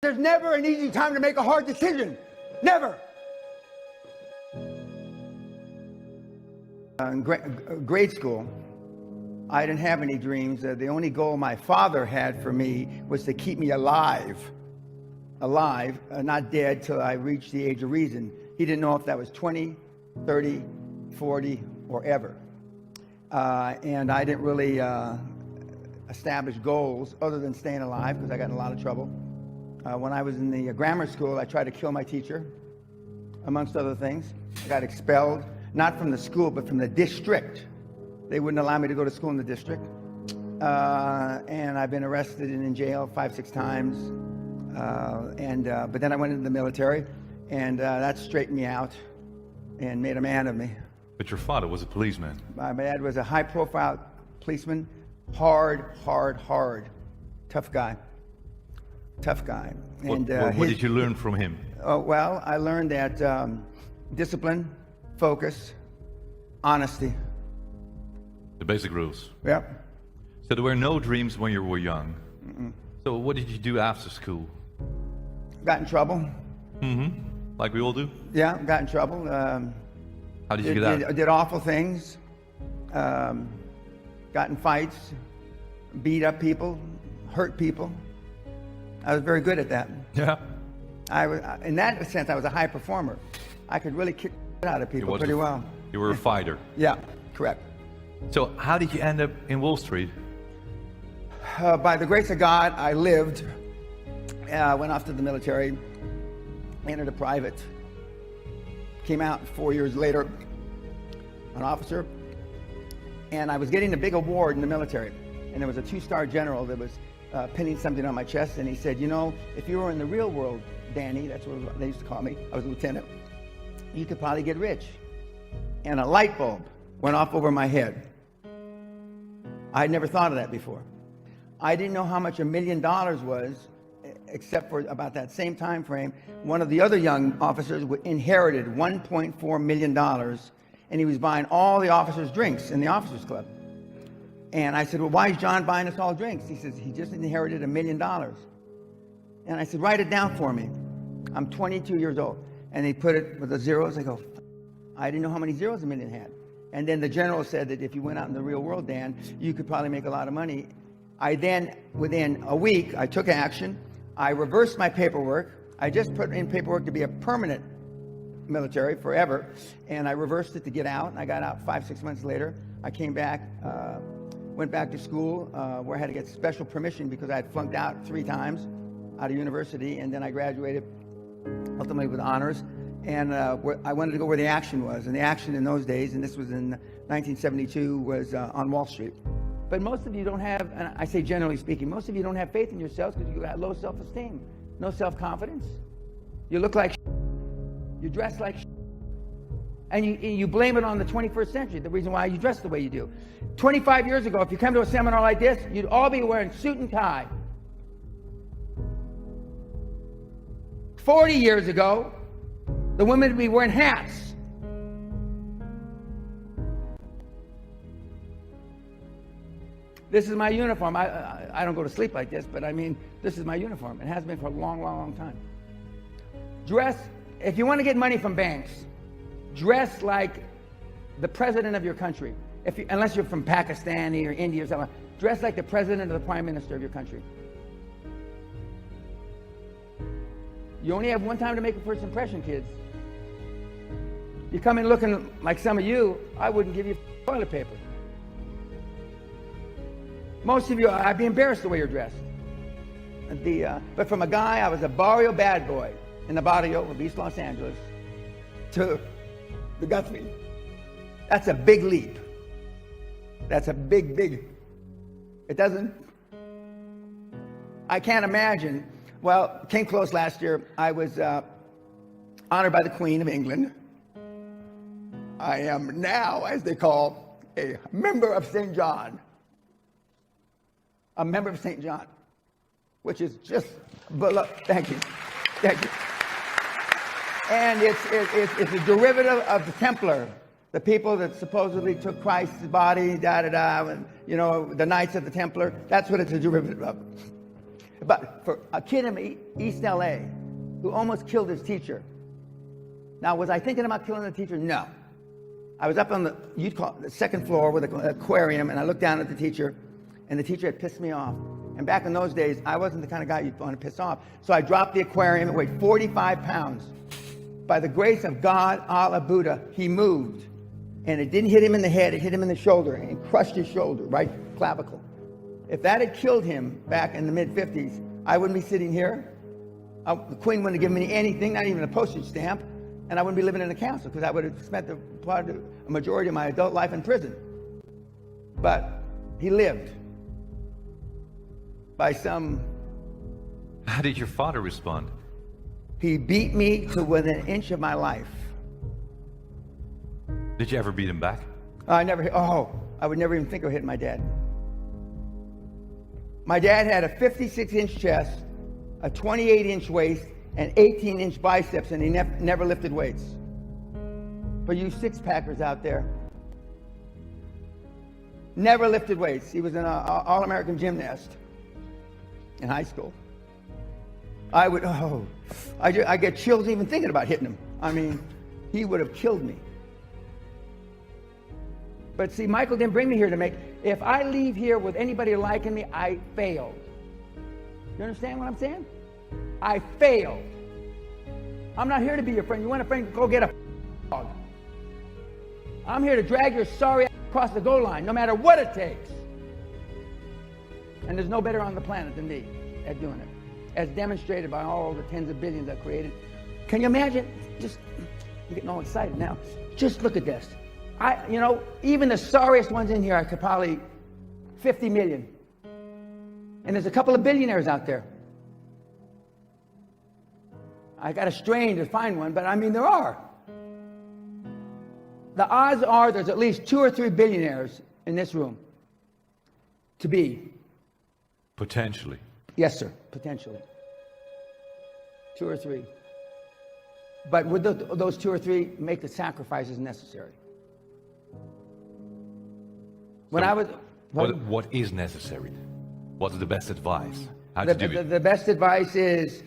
There's never an easy time to make a hard decision. Never. In grade school, I didn't have any dreams. The only goal my father had for me was to keep me alive, not dead till I reached the age of reason. He didn't know if that was 20, 30, 40, or ever. And I didn't really establish goals other than staying alive because I got in a lot of trouble. When I was in the grammar school, I tried to kill my teacher, amongst other things. I got expelled, not from the school, but from the district. They wouldn't allow me to go to school in the district. And I've been arrested and in jail 5-6 times. But then I went into the military, and that straightened me out and made a man of me. But your father was a policeman. My dad was a high-profile policeman, hard, tough guy. And what did you learn from him? Well, I learned that discipline, focus, honesty. The basic rules. Yep. So there were no dreams when you were young. So what did you do after school? Got in trouble. Like we all do? Yeah, got in trouble. How did you get out? Did awful things. Got in fights, beat up people, hurt people. I was very good at that. Yeah. In that sense, I was a high performer. I could really kick out of people pretty well. You were a fighter. Yeah, correct. So how did you end up in Wall Street? By the grace of God, I lived, went off to the military, entered a private, came out 4 years later, an officer, and I was getting a big award in the military. And there was a 2-star general that was pinning something on my chest, and he said, you know, if you were in the real world, Danny, that's what they used to call me, I was a lieutenant, you could probably get rich. And a light bulb went off over my head. I had never thought of that before. I didn't know how much $1 million was, except for about that same time frame. One of the other young officers inherited $1.4 million, and he was buying all the officers' drinks in the officers' club. And I said, well, why is John buying us all drinks? He says, he just inherited $1 million. And I said, write it down for me. I'm 22 years old. And he put it with the zeros. I go, I didn't know how many zeros $1 million had. And then the general said that if you went out in the real world, Dan, you could probably make a lot of money. I then, within a week, I took action. I reversed my paperwork. I just put in paperwork to be a permanent military forever. And I reversed it to get out. And I got out 5-6 months later. I came back, went back to school where I had to get special permission because I had flunked out 3 times out of university. And then I graduated ultimately with honors. And I wanted to go where the action was. And the action in those days, and this was in 1972, was on Wall Street. But most of you don't have, and I say generally speaking, most of you don't have faith in yourselves because you got low self-esteem, no self-confidence. You look like you dress like and you blame it on the 21st century, the reason why you dress the way you do. 25 years ago, if you come to a seminar like this, you'd all be wearing suit and tie. 40 years ago, the women would be wearing hats. This is my uniform. I don't go to sleep like this, but I mean, this is my uniform. It has been for a long time. Dress, if you want to get money from banks, dress like the president of your country. Unless you're from Pakistan or India or something, dress like the president or the prime minister of your country. You only have one time to make a first impression, kids. You come in looking like some of you, I wouldn't give you toilet paper. Most of you, I'd be embarrassed the way you're dressed. But from a guy, I was a barrio bad boy in the barrio of East Los Angeles to the Guthrie. That's a big leap. That's a big. It doesn't. I can't imagine. Well, came close last year. I was honored by the Queen of England. I am now, as they call, a member of St. John. A member of St. John, which is just below. Thank you. And it's a derivative of the Templar, the people that supposedly took Christ's body, and you know, the Knights of the Templar. That's what it's a derivative of. but for a kid in East LA who almost killed his teacher. Now, was I thinking about killing the teacher? No. I was up on you'd call it the second floor with an aquarium, and I looked down at the teacher, and the teacher had pissed me off. And back in those days, I wasn't the kind of guy you'd want to piss off. So I dropped the aquarium. It weighed 45 pounds. By the grace of God, Allah, Buddha, he moved. And it didn't hit him in the head, it hit him in the shoulder and crushed his shoulder, right clavicle. If that had killed him back in the mid-50s, I wouldn't be sitting here. The Queen wouldn't have given me anything, not even a postage stamp, and I wouldn't be living in a castle because I would have spent a majority of my adult life in prison. But he lived by some... How did your father respond? He beat me to within an inch of my life. Did you ever beat him back? I would never even think of hitting my dad. My dad had a 56-inch chest, a 28-inch waist, and 18-inch biceps, and he never lifted weights. For you six-packers out there, never lifted weights. He was an all-American gymnast in high school. I get chills even thinking about hitting him. I mean, he would have killed me. But see, Michael didn't bring me here to make... If I leave here with anybody liking me, I failed. You understand what I'm saying? I failed. I'm not here to be your friend. You want a friend, go get a dog. I'm here to drag your sorry ass across the goal line, no matter what it takes. And there's no better on the planet than me at doing it, as demonstrated by all the tens of billions I've created. Can you imagine? I'm getting all excited now. Just look at this. Even the sorriest ones in here, I could probably 50 million. And there's a couple of billionaires out there. I got to strain to find one, but I mean, there are. The odds are there's at least 2 or 3 billionaires in this room. To be. Potentially. Yes, sir. Potentially. 2 or 3. But would those 2 or 3 make the sacrifices necessary? What is necessary? What's the best advice? How to do it? The best advice is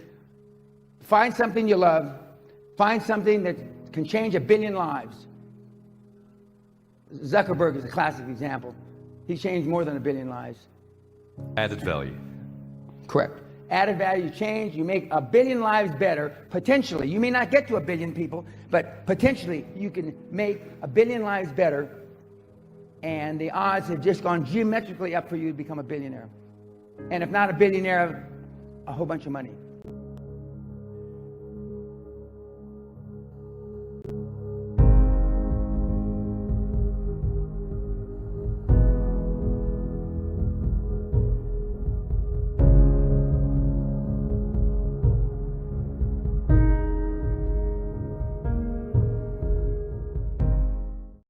find something you love. Find something that can change 1 billion lives. Zuckerberg is a classic example. He changed more than 1 billion lives. Added value. Correct. Added value, change, you make 1 billion lives better, potentially. You may not get to 1 billion people, but potentially you can make 1 billion lives better, and the odds have just gone geometrically up for you to become a billionaire. And if not a billionaire, a whole bunch of money.